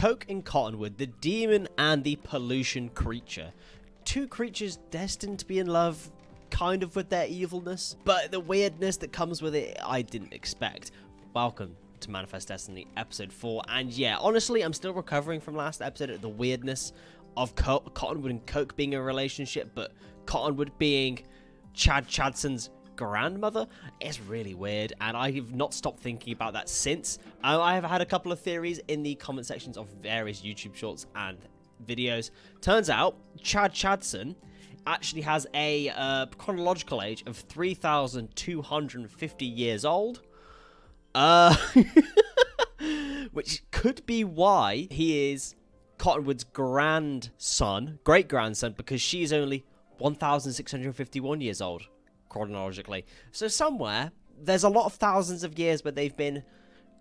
Coke and Cottonwood, the demon and the pollution creature. Two creatures destined to be in love, kind of with their evilness, but the weirdness that comes with it, I didn't expect. Welcome to Manifest Destiny episode 4, and yeah, honestly, I'm still recovering from last episode at the weirdness of Cottonwood and Coke being a relationship, but Cottonwood being Chad Chadson's grandmother. It's really weird, and I've not stopped thinking about that since. I have had a couple of theories in the comment sections of various YouTube shorts and videos. Turns out Chad Chadson actually has a chronological age of 3,250 years old, which could be why he is Cottonwood's great grandson, because she's only 1,651 years old chronologically. So somewhere there's a lot of thousands of years where they've been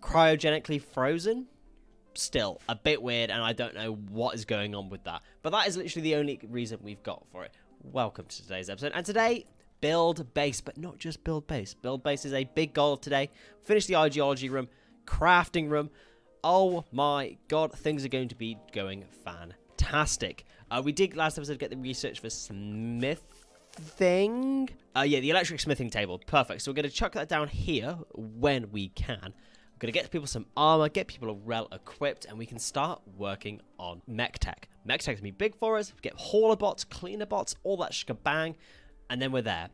cryogenically frozen. Still a bit weird, and I don't know what is going on with that, but that is literally the only reason we've got for it. Welcome to today's episode, and today, build base, but not just build base. Build base is a big goal of today. Finish the ideology room, crafting room. Oh my god, things are going to be going fantastic. We did last episode get the research for smithing. Yeah, the electric smithing table. Perfect. So we're going to chuck that down here when we can. We're going to get people some armor, get people well equipped, and we can start working on mech tech. Mech tech is going to be big for us. Get hauler bots, cleaner bots, all that shkabang, and then we're there.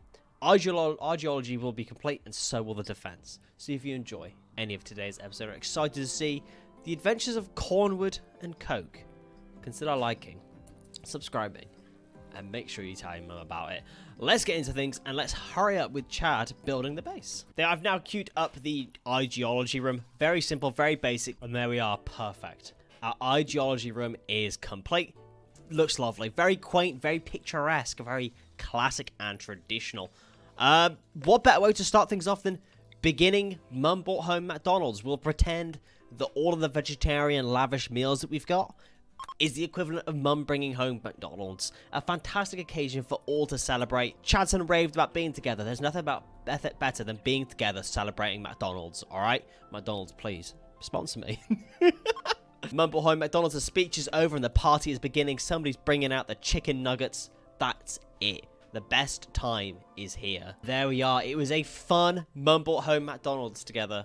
Ideology will be complete, and so will the defense. So if you enjoy any of today's episode, I'm excited to see the adventures of Cornwood and Coke. Consider liking, subscribing, and make sure you tell your mum about it. Let's get into things, and let's hurry up with Chad building the base. I've now queued up the ideology room. Very simple, very basic, and there we are. Perfect. Our ideology room is complete. Looks lovely. Very quaint, very picturesque, very classic and traditional. What better way to start things off than beginning Mum brought home McDonald's? We'll pretend that all of the vegetarian lavish meals that we've got is the equivalent of Mum bringing home McDonald's. A fantastic occasion for all to celebrate. Chadson raved about being together. There's nothing better than being together celebrating McDonald's, alright? McDonald's, please, sponsor me. Mum brought home McDonald's, the speech is over and the party is beginning. Somebody's bringing out the chicken nuggets. That's it. The best time is here. There we are. It was a fun Mum brought home McDonald's together.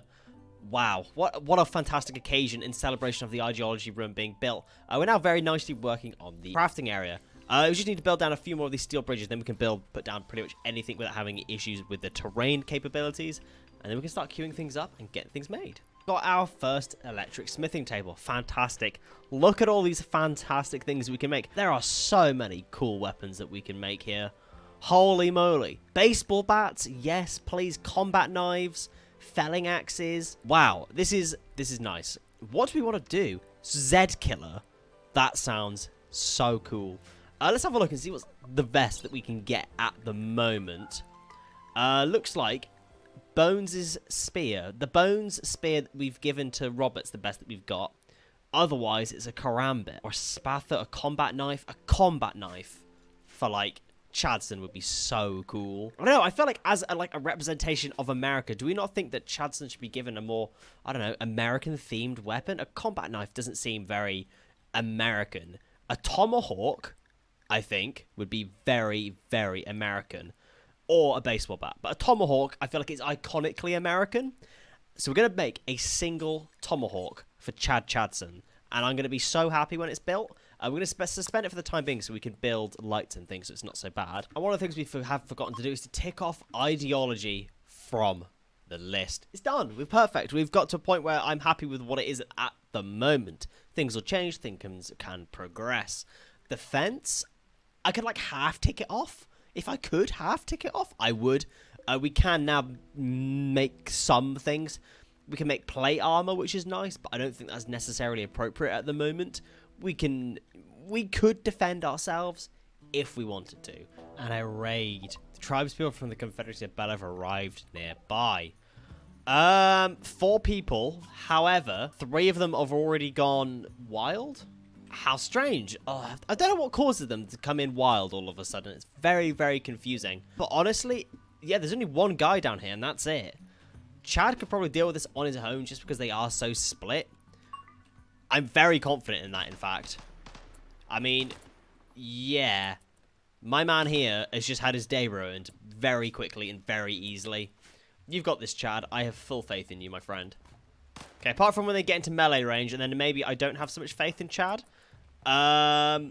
Wow, what a fantastic occasion in celebration of the ideology room being built. We're now very nicely working on the crafting area. We just need to build down a few more of these steel bridges, then we can put down pretty much anything without having issues with the terrain capabilities, and then we can start queuing things up and getting things made. Got our first electric smithing table. Fantastic. Look at all these fantastic things we can make. There are so many cool weapons that we can make here. Holy moly. Baseball bats, yes please. Combat knives, felling axes. Wow, this is nice. What do we want to do? Zed killer. That sounds so cool. Let's have a look and see what's the best that we can get at the moment. Looks like Bones' spear. The Bones spear that we've given to Robert's the best that we've got. Otherwise, it's a karambit or a spatha, a combat knife. A combat knife for like Chadson would be so cool. I don't know, I feel like as a representation of America, do we not think that Chadson should be given a more, I don't know, American-themed weapon? A combat knife doesn't seem very American. A tomahawk, I think, would be very, very American. Or a baseball bat. But a tomahawk, I feel like it's iconically American. So we're going to make a single tomahawk for Chad Chadson. And I'm going to be so happy when it's built. We're going to suspend it for the time being so we can build lights and things so it's not so bad. And one of the things we have forgotten to do is to tick off ideology from the list. It's done. We're perfect. We've got to a point where I'm happy with what it is at the moment. Things will change. Things can progress. The fence, I could like half tick it off. If I could half tick it off, I would. We can now make some things. We can make plate armor, which is nice, but I don't think that's necessarily appropriate at the moment. We could defend ourselves if we wanted to. And a raid. The tribespeople from the Confederacy of Bel have arrived nearby. 4 people. However, 3 of them have already gone wild. How strange. Oh, I don't know what causes them to come in wild all of a sudden. It's very, very confusing. But honestly, yeah, there's only one guy down here, and that's it. Chad could probably deal with this on his own just because they are so split. I'm very confident in that, in fact. I mean, yeah. My man here has just had his day ruined very quickly and very easily. You've got this, Chad. I have full faith in you, my friend. Okay, apart from when they get into melee range, and then maybe I don't have so much faith in Chad. I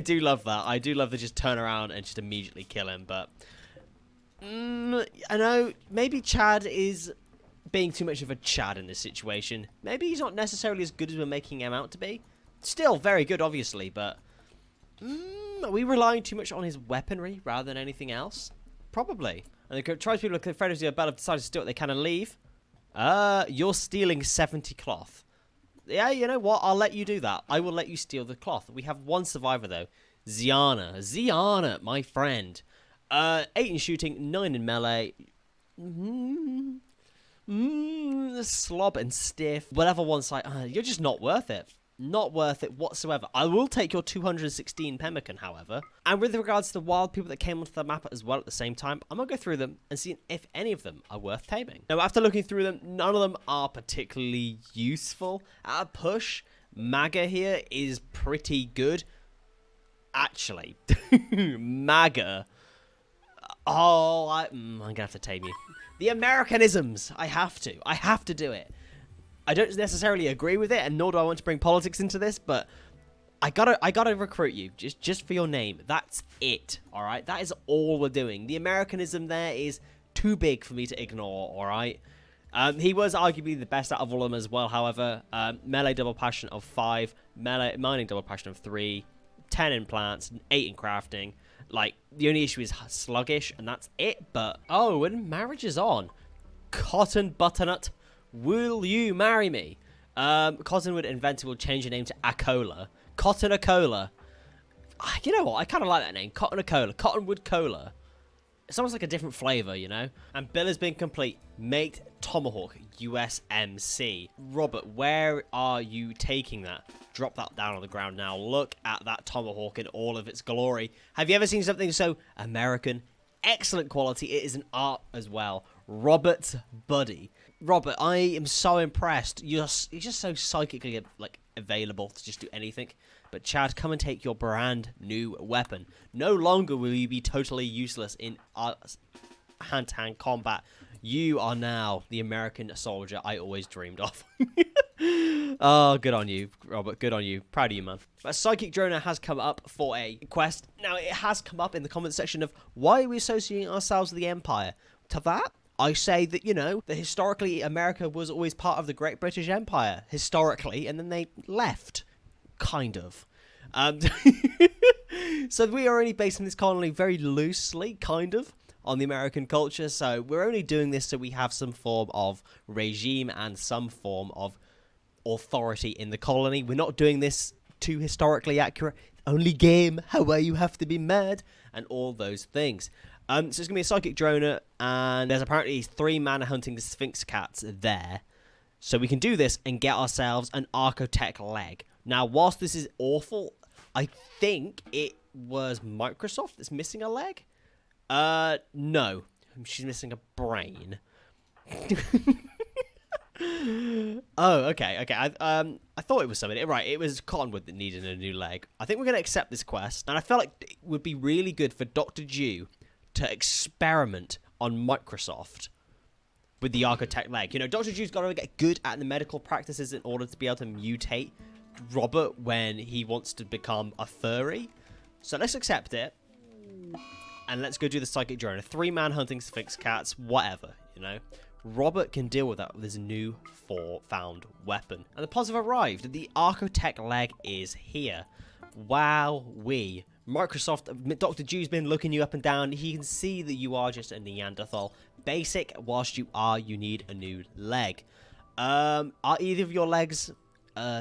do love that. I do love to just turn around and just immediately kill him, but... I know, maybe Chad is being too much of a Chad in this situation. Maybe he's not necessarily as good as we're making him out to be. Still very good, obviously, but... are we relying too much on his weaponry rather than anything else? Probably. And the tribespeople of Confederacy of Bell have decided to do what they can and leave. You're stealing 70 cloth. Yeah, you know what? I'll let you do that. I will let you steal the cloth. We have one survivor, though. Ziana. Ziana, my friend. 8 in shooting, 9 in melee. Slob and stiff. Whatever one side. You're just not worth it. Not worth it whatsoever. I will take your 216 pemmican, however. And with regards to the wild people that came onto the map as well at the same time, I'm going to go through them and see if any of them are worth taming. Now, after looking through them, none of them are particularly useful. At a push, MAGA here is pretty good. Actually, MAGA. Oh, I'm going to have to tame you. The Americanisms. I have to do it. I don't necessarily agree with it, and nor do I want to bring politics into this, but I gotta recruit you just for your name. That's it, all right? That is all we're doing. The Americanism there is too big for me to ignore, all right? He was arguably the best out of all of them as well, however. Melee double passion of 5, melee mining double passion of 3, 10 in plants, 8 in crafting. Like, the only issue is sluggish, and that's it, but... Oh, and marriage is on. Cotton butternut. Will you marry me? Cottonwood Inventor will change your name to Acola. Cotton Acola. You know what? I kind of like that name. Cotton Acola. Cottonwood Cola. It's almost like a different flavor, you know? And bill has been complete. Mate Tomahawk USMC. Robert, where are you taking that? Drop that down on the ground now. Look at that Tomahawk in all of its glory. Have you ever seen something so American? Excellent quality. It is an art as well. Robert's buddy. Robert, I am so impressed. You're just so psychically available to just do anything. But Chad, come and take your brand new weapon. No longer will you be totally useless in hand-to-hand combat. You are now the American soldier I always dreamed of. Oh, good on you, Robert. Good on you. Proud of you, man. But Psychic Droner has come up for a quest. Now, it has come up in the comment section of why are we associating ourselves with the Empire? To that, I say that, you know, that historically America was always part of the Great British Empire. Historically, and then they left. Kind of. So we are only basing this colony very loosely, kind of, on the American culture. So we're only doing this so we have some form of regime and some form of authority in the colony. We're not doing this too historically accurate. Only game, how are you have to be mad, and all those things. So it's going to be a Psychic Droner, and there's apparently 3 mana hunting Sphinx cats there. So we can do this and get ourselves an Archotech leg. Now, whilst this is awful, I think it was Microsoft that's missing a leg. No. She's missing a brain. Oh, okay. I thought it was something. Right, it was Cottonwood that needed a new leg. I think we're going to accept this quest. And I felt like it would be really good for Dr. Jew to experiment on Microsoft with the Archotech leg. You know, Dr. Jew's got to get good at the medical practices in order to be able to mutate Robert when he wants to become a furry. So let's accept it. And let's go do the Psychic Droner. 3-man hunting Sphinx cats, whatever, you know. Robert can deal with that with his new found weapon. And the pods have arrived. The Archotech leg is here. Wowee. Microsoft, Dr. Jew's been looking you up and down. He can see that you are just a Neanderthal. Basic, whilst you need a new leg. Are either of your legs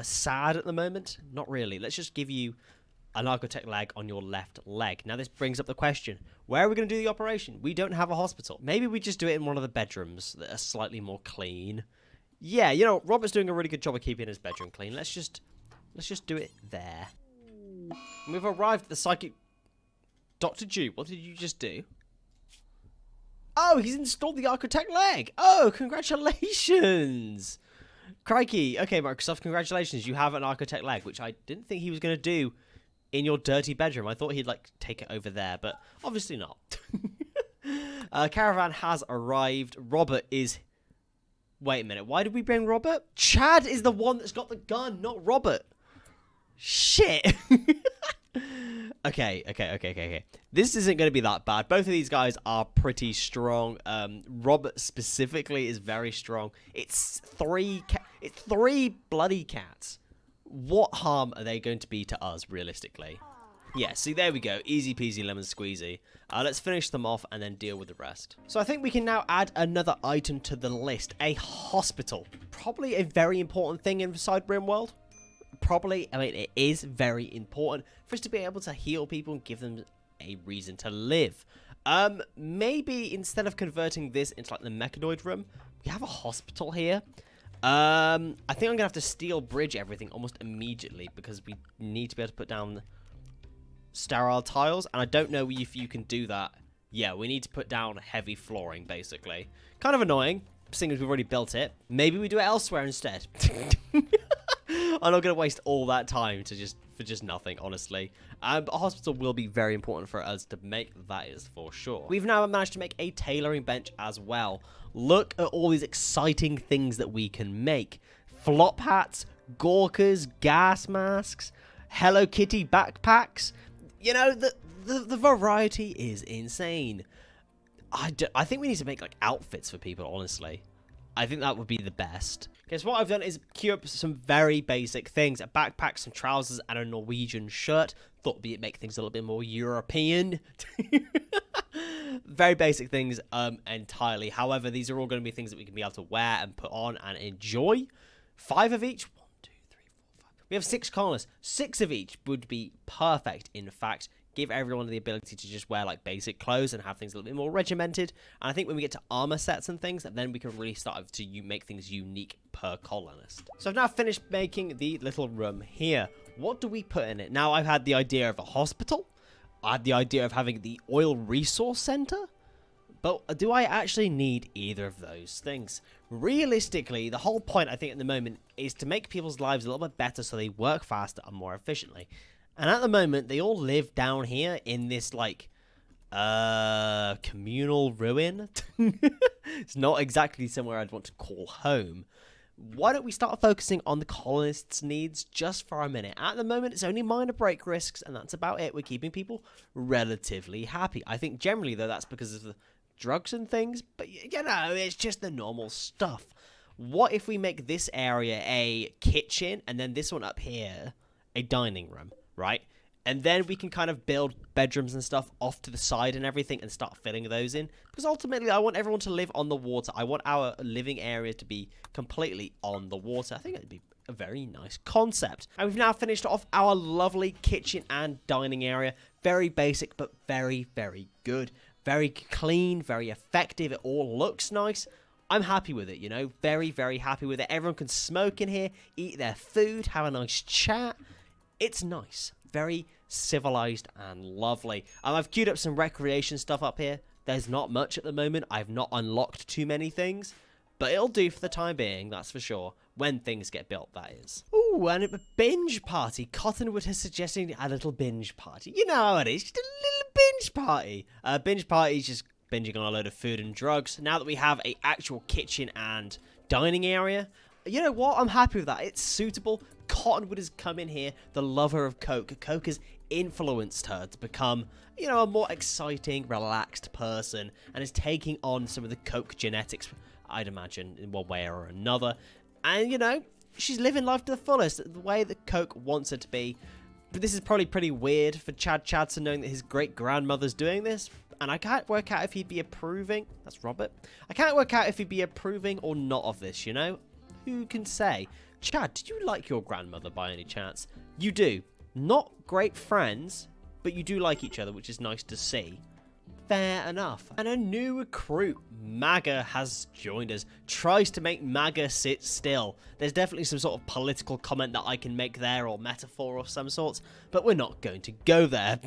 sad at the moment? Not really. Let's just give you an Archotech leg on your left leg. Now this brings up the question, where are we going to do the operation? We don't have a hospital. Maybe we just do it in one of the bedrooms that are slightly more clean. Yeah, you know, Robert's doing a really good job of keeping his bedroom clean. Let's just do it there. We've arrived at the Psychic... Dr. Jew, what did you just do? Oh, he's installed the Archotech leg. Oh, congratulations. Crikey. Okay, Microsoft, congratulations. You have an architect leg, which I didn't think he was going to do in your dirty bedroom. I thought he'd, like, take it over there, but obviously not. Caravan has arrived. Robert is... Wait a minute. Why did we bring Robert? Chad is the one that's got the gun, not Robert. Shit. Okay. This isn't going to be that bad. Both of these guys are pretty strong. Robert specifically is very strong. It's three bloody cats. What harm are they going to be to us, realistically? Yeah, see, there we go. Easy peasy lemon squeezy. Let's finish them off and then deal with the rest. So I think we can now add another item to the list. A hospital. Probably a very important thing inside Rimworld. Probably, I mean, it is very important for us to be able to heal people and give them a reason to live. Maybe instead of converting this into like the mechanoid room, we have a hospital here. I think I'm gonna have to steel bridge everything almost immediately because we need to be able to put down sterile tiles, and I don't know if you can do that. Yeah, we need to put down heavy flooring, basically. Kind of annoying, seeing as we've already built it. Maybe we do it elsewhere instead. I'm not going to waste all that time for just nothing, honestly. But a hospital will be very important for us to make, that is for sure. We've now managed to make a tailoring bench as well. Look at all these exciting things that we can make. Flop hats, Gorkas, gas masks, Hello Kitty backpacks. You know, the variety is insane. I think we need to make, like, outfits for people, honestly. I think that would be the best. Okay, so what I've done is queue up some very basic things. A backpack, some trousers, and a Norwegian shirt. Thought it'd make things a little bit more European. Very basic things entirely. However, these are all going to be things that we can be able to wear and put on and enjoy. 5 of each. 1, 2, 3, 4, 5. We have 6 colonists. 6 of each would be perfect, in fact. Give everyone the ability to just wear like basic clothes and have things a little bit more regimented. And I think when we get to armor sets and things, then we can really start to make things unique per colonist. So I've now finished making the little room here. What do we put in it? Now I've had the idea of a hospital. I had the idea of having the oil resource center. But do I actually need either of those things? Realistically, the whole point I think at the moment is to make people's lives a little bit better so they work faster and more efficiently. And at the moment, they all live down here in this, like, communal ruin. It's not exactly somewhere I'd want to call home. Why don't we start focusing on the colonists' needs just for a minute? At the moment, it's only minor break risks, and that's about it. We're keeping people relatively happy. I think generally, though, that's because of the drugs and things. But, you know, it's just the normal stuff. What if we make this area a kitchen, and then this one up here a dining room? Right? And then we can kind of build bedrooms and stuff off to the side and everything and start filling those in. Because ultimately, I want everyone to live on the water. I want our living area to be completely on the water. I think it'd be a very nice concept. And we've now finished off our lovely kitchen and dining area. Very basic, but very, very good. Very clean, very effective. It all looks nice. I'm happy with it, you know. Very, very happy with it. Everyone can smoke in here, eat their food, have a nice chat. It's nice. Very civilized and lovely. I've queued up some recreation stuff up here. There's not much at the moment. I've not unlocked too many things. But it'll do for the time being, that's for sure. When things get built, that is. Ooh, and a binge party. Cottonwood has suggested a little binge party. You know how it is. Just a little binge party. Binge party is just binging on a load of food and drugs. Now that we have an actual kitchen and dining area, you know what? I'm happy with that. It's suitable. Cottonwood has come in here, the lover of Coke. Coke has influenced her to become, you know, a more exciting, relaxed person, and is taking on some of the Coke genetics, I'd imagine, in one way or another. And, you know, she's living life to the fullest, the way that Coke wants her to be. But this is probably pretty weird for Chad Chadson knowing that his great-grandmother's doing this, and I can't work out if he'd be approving. That's Robert. I can't work out if he'd be approving or not of this, you know? Who can say? Chad, did you like your grandmother by any chance? You do. Not great friends, but you do like each other, which is nice to see. Fair enough. And a new recruit, MAGA, has joined us. Tries to make MAGA sit still. There's definitely some sort of political comment that I can make there, or metaphor of some sorts, but we're not going to go there.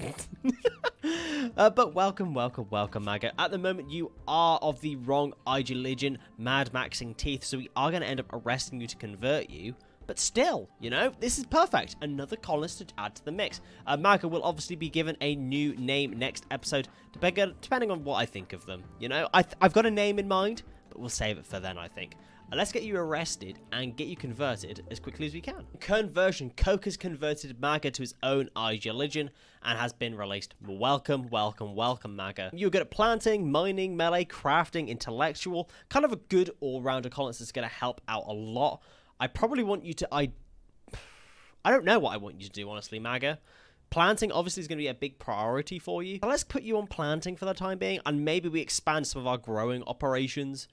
But welcome, welcome, welcome, MAGA. At the moment, you are of the wrong ideology, Mad Maxing teeth, so we are going to end up arresting you to convert you. But still, you know, this is perfect. Another colonist to add to the mix. MAGA will obviously be given a new name next episode, depending on what I think of them. You know, I've got a name in mind, but we'll save it for then, I think. Let's get you arrested and get you converted as quickly as we can. Conversion. Coke has converted MAGA to his own ideology and has been released. Welcome, welcome, welcome, MAGA. You're good at planting, mining, melee, crafting, intellectual. Kind of a good all-rounder colonist that's going to help out a lot. I probably want you to... I don't know what I want you to do, honestly, MAGA. Planting obviously is going to be a big priority for you. So let's put you on planting for the time being, and maybe we expand some of our growing operations.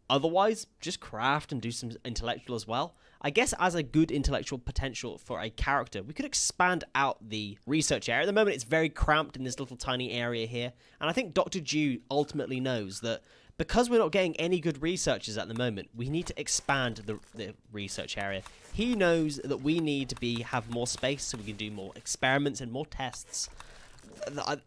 Otherwise, just craft and do some intellectual as well. I guess as a good intellectual potential for a character, we could expand out the research area. At the moment, it's very cramped in this little tiny area here. And I think Dr. Dew ultimately knows that because we're not getting any good researchers at the moment, we need to expand the research area. He knows that we need to have more space so we can do more experiments and more tests.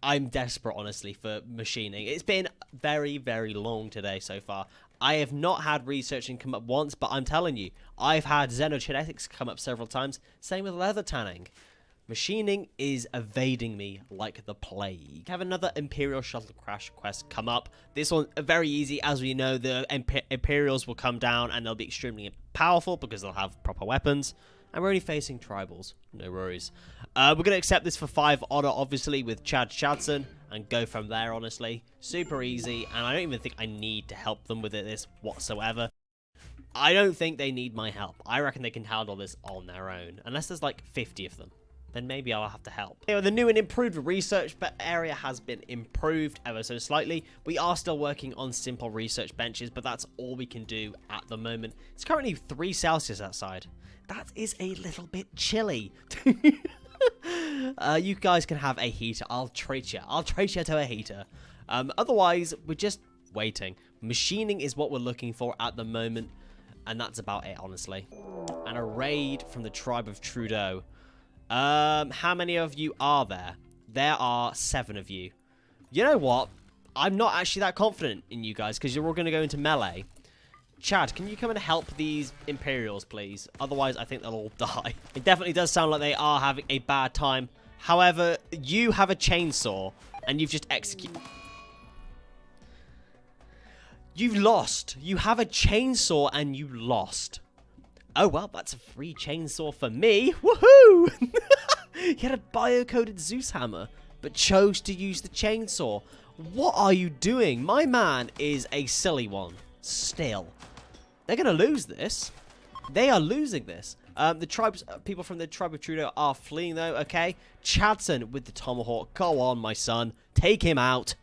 I'm desperate, honestly, for machining. It's been very, very long today so far. I have not had researching come up once, but I'm telling you, I've had xenogenetics come up several times. Same with leather tanning. Machining is evading me like the plague. Have another Imperial Shuttle Crash quest come up. This one, very easy. As we know, the Imperials will come down and they'll be extremely powerful because they'll have proper weapons. And we're only facing tribals. No worries. We're going to accept this for 5 honor, obviously, with Chad Chadson, and go from there, honestly. Super easy, and I don't even think I need to help them with this whatsoever. I don't think they need my help. I reckon they can handle this on their own, unless there's like 50 of them. Then maybe I'll have to help. Anyway, the new and improved research area has been improved ever so slightly. We are still working on simple research benches, but that's all we can do at the moment. It's currently 3 Celsius outside. That is a little bit chilly. You guys can have a heater. I'll treat you. I'll treat you to a heater. Otherwise, we're just waiting. Machining is what we're looking for at the moment, and that's about it, honestly. And a raid from the tribe of Trudeau. How many of you are there? There are 7 of you. You know what? I'm not actually that confident in you guys because you're all going to go into melee. Chad, can you come and help these Imperials, please? Otherwise, I think they'll all die. It definitely does sound like they are having a bad time. However, you have a chainsaw, and you've just executed... You've lost. You have a chainsaw, and you lost. Oh, well, that's a free chainsaw for me. Woohoo! He had a bio-coded Zeus hammer, but chose to use the chainsaw. What are you doing? My man is a silly one. Still. They're going to lose this. They are losing this. People from the tribe of Trudeau are fleeing, though. Okay. Chadson with the tomahawk. Go on, my son. Take him out.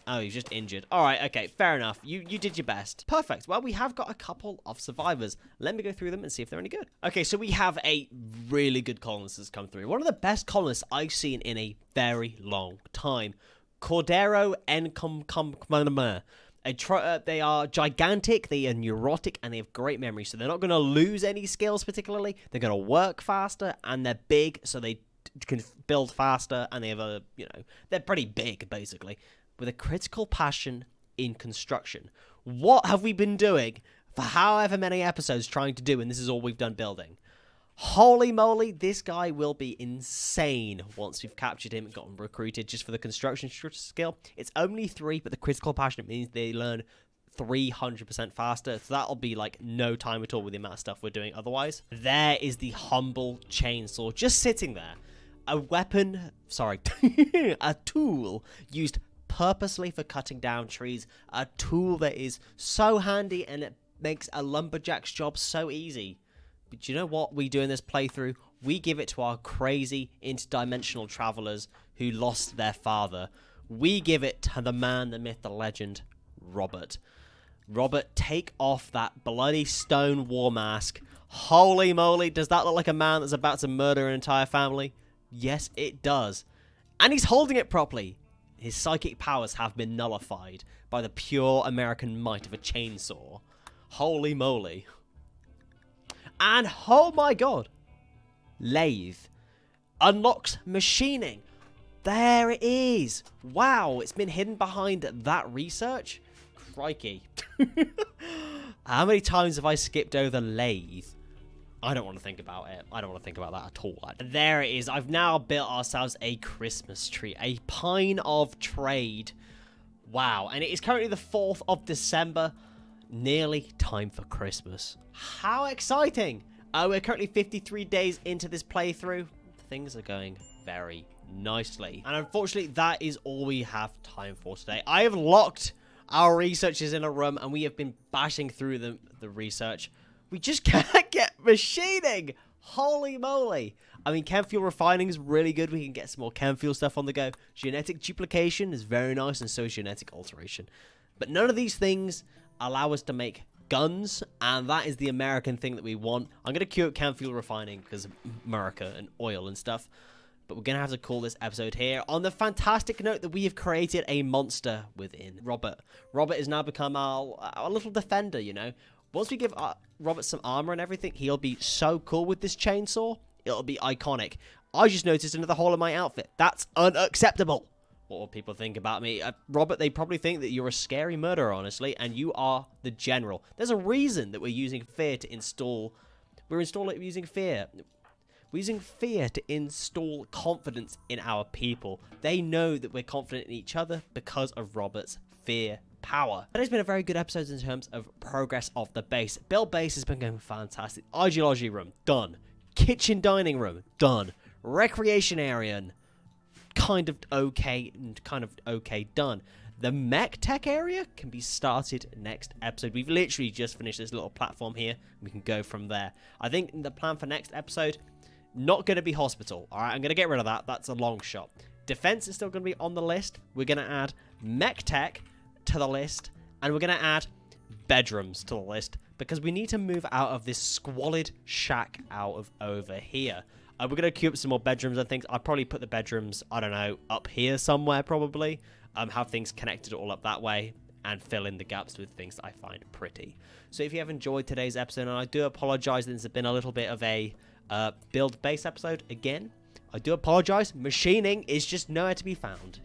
Oh, he's just injured. All right, okay, fair enough. You did your best. Perfect. Well, we have got a couple of survivors. Let me go through them and see if they're any good. Okay, so we have a really good colonist that's come through. One of the best colonists I've seen in a very long time. Cordero Encomcomcommer. They are gigantic, they are neurotic, and they have great memory. So they're not going to lose any skills particularly. They're going to work faster, and they're big, so they can build faster, and they have a, they're pretty big, basically. With a critical passion in construction. What have we been doing for however many episodes trying to do, and this is all we've done building? Holy moly, this guy will be insane once we've captured him and got him recruited just for the construction skill. It's only 3, but the critical passion means they learn 300% faster. So that'll be like no time at all with the amount of stuff we're doing otherwise. There is the humble chainsaw just sitting there. A weapon, a tool used purposely for cutting down trees. A tool that is so handy and it makes a lumberjack's job so easy. But you know what we do in this playthrough? We give it to our crazy interdimensional travelers who lost their father. We give it to the man, the myth, the legend, Robert. Robert, take off that bloody stone war mask. Holy moly, does that look like a man that's about to murder an entire family? Yes, it does. And he's holding it properly. His psychic powers have been nullified by the pure American might of a chainsaw. Holy moly. And oh my god. Lathe. Unlocks machining. There it is. Wow, it's been hidden behind that research? Crikey. How many times have I skipped over lathe? I don't want to think about it. I don't want to think about that at all. There it is. I've now built ourselves a Christmas tree. A pine of trade. Wow. And it is currently the 4th of December. Nearly time for Christmas. How exciting. We're currently 53 days into this playthrough. Things are going very nicely. And unfortunately, that is all we have time for today. I have locked our researchers in a room and we have been bashing through the research. We just can't get machining. Holy moly. I mean, chem fuel refining is really good. We can get some more chem fuel stuff on the go. Genetic duplication is very nice, and so is genetic alteration. But none of these things allow us to make guns, and that is the American thing that we want. I'm going to queue up chem fuel refining because of America and oil and stuff. But we're going to have to call this episode here on the fantastic note that we have created a monster within Robert. Robert has now become our little defender, you know. Once we give Robert some armor and everything, he'll be so cool with this chainsaw. It'll be iconic. I just noticed another hole in my outfit. That's unacceptable. What will people think about me? Robert, they probably think that you're a scary murderer, honestly, and you are the general. There's a reason that we're using fear to install... We're using fear. We're using fear to install confidence in our people. They know that we're confident in each other because of Robert's fear power. That has been a very good episode in terms of progress of the base. Build base has been going fantastic. Ideology room, done. Kitchen dining room, done. Recreation area, kind of okay, done. The mech tech area can be started next episode. We've literally just finished this little platform here. We can go from there. I think the plan for next episode, not going to be hospital. All right, I'm going to get rid of that. That's a long shot. Defense is still going to be on the list. We're going to add mech tech to the list, and we're going to add bedrooms to the list because we need to move out of this squalid shack out of over here. We're going to queue up some more bedrooms and things. I'll probably put the bedrooms, I don't know, up here somewhere probably. Have things connected all up that way and fill in the gaps with things that I find pretty. So if you have enjoyed today's episode, and I do apologize that this has been a little bit of a build base episode again. I do apologize. Machining is just nowhere to be found.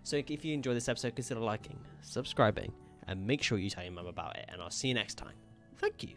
So if you enjoyed this episode, consider liking, subscribing, and make sure you tell your mum about it. And I'll see you next time. Thank you.